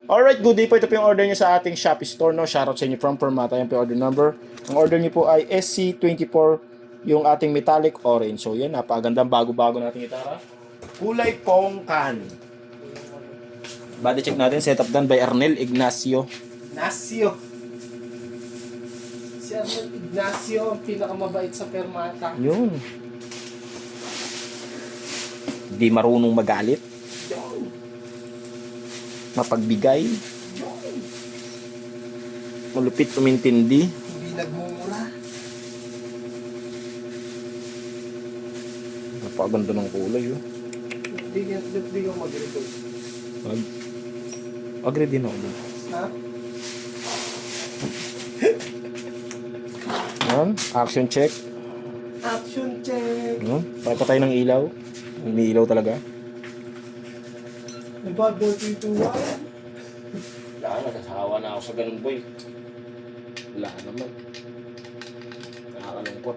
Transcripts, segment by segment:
Alright, good day po. Ito po yung order niyo sa ating Shopee store, no? Shoutout sa inyo from Permata. Yan po yung order number. Ang order niyo po ay SC24, yung ating metallic orange. So yan, napagandang bago-bago nating gitara. Kulay pongkan. Body check natin, setup done by Arnel Ignacio. Ignacio. Si Arnel Ignacio, ang pinakamabait sa Permata. Yun. Di marunong magalit. Yun. Mapagbigay. Yun. Malupit umintindi. Hindi nagmumura. Napaganda ng kulay, oh. Hindi ko mag-record. Agree din ako. Ha? Yan, action check. Action check. Papatay ng ilaw. Umiilaw talaga. Bad boy 321. Wala na, nasasawa na ako sa ganun, boy. Wala naman. Nakakalungkot.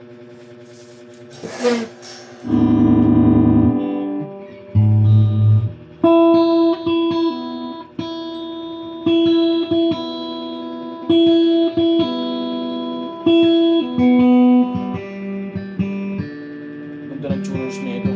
Ganda ng tuners na ito.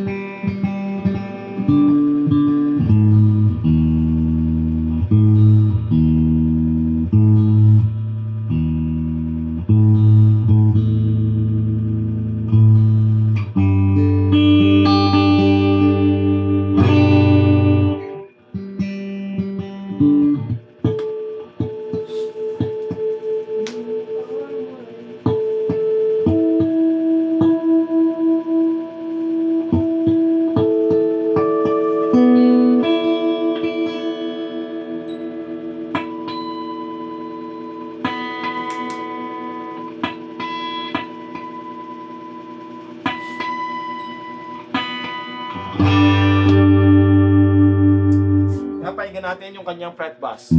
Napaigan natin yung kanyang fret bass.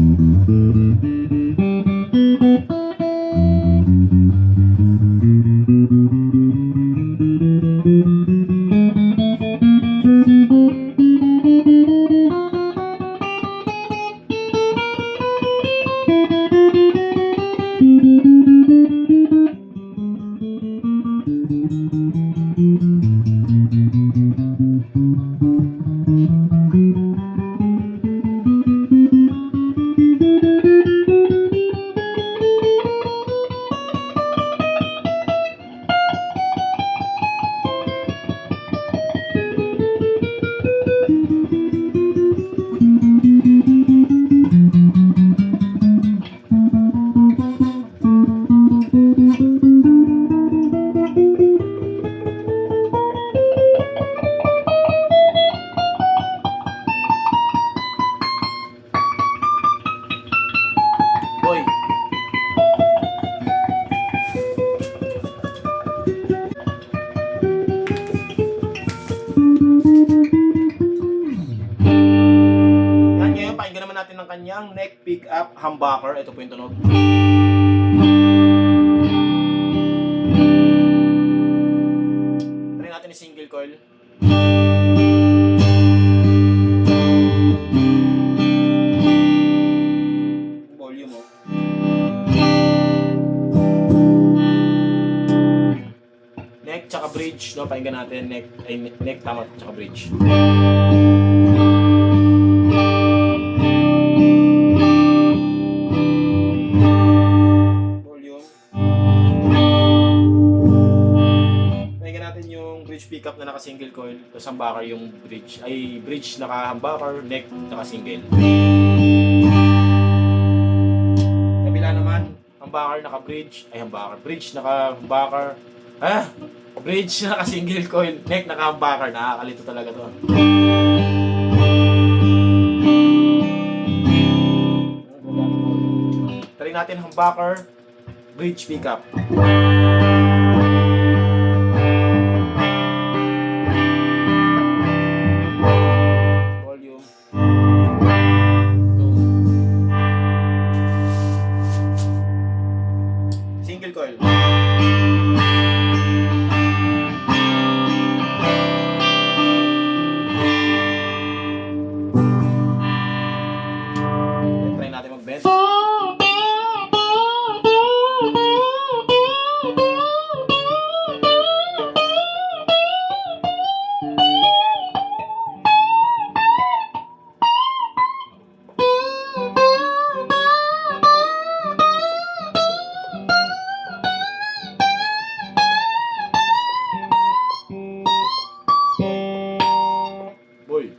Boy. Yan, ngayon pakinggan naman natin ng kanyang neck pickup humbucker. Ito po yung tunog. Try natin yung single coil. Volume, oh. Neck tsaka bridge, no? Pakinggan natin neck tama tsaka bridge. Volume. Pakinggan natin yung bridge pickup na naka single coil, tapos humbucker yung bridge naka humbucker, neck naka single. Kabila naman, humbucker naka bridge, bridge naka humbucker. Bridge naka single coil, neck naka humbucker. Nakakalito talaga to. Try natin humbucker, bridge pickup. Volume. Single coil. natin mag-bend. Boy.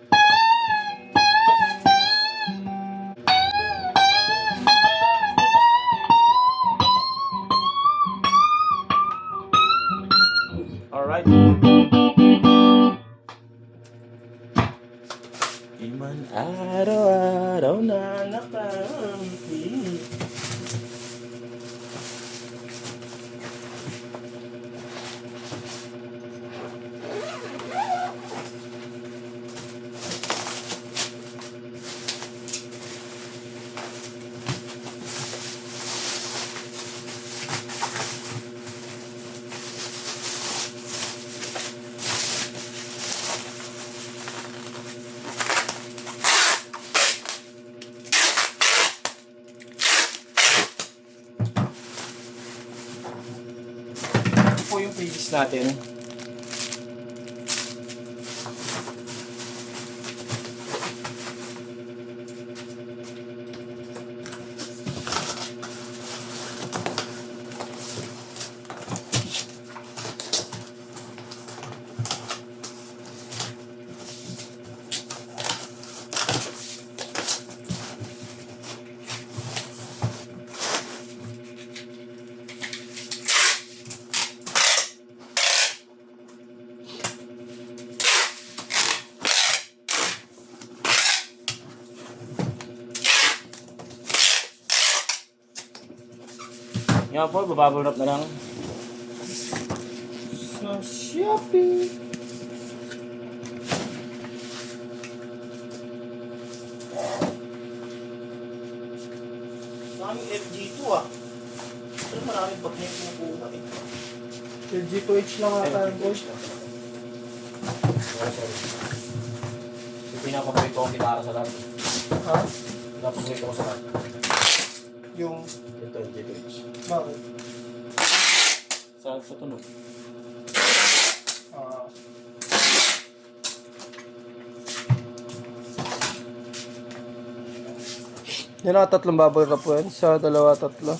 Alright. Di man araw-araw na nakamiti. Ito po yung pages natin. Yan po, bababble wrap na lang. Sa Shopee. Maraming LG2 ah. Pero maraming pag-hink na buka eh. Yung G2H lang ata yung boss. Sorry. Yung pinapaborito kong gitara sa lahat. Ha? Pinapaborito ko sa lahat. Yung... Ito, LG2H. Bakit? Sa tunog. Ah... Yan ang tatlong bubble wrap po yan. Sa dalawa, tatlo.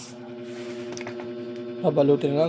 Babalutin lang.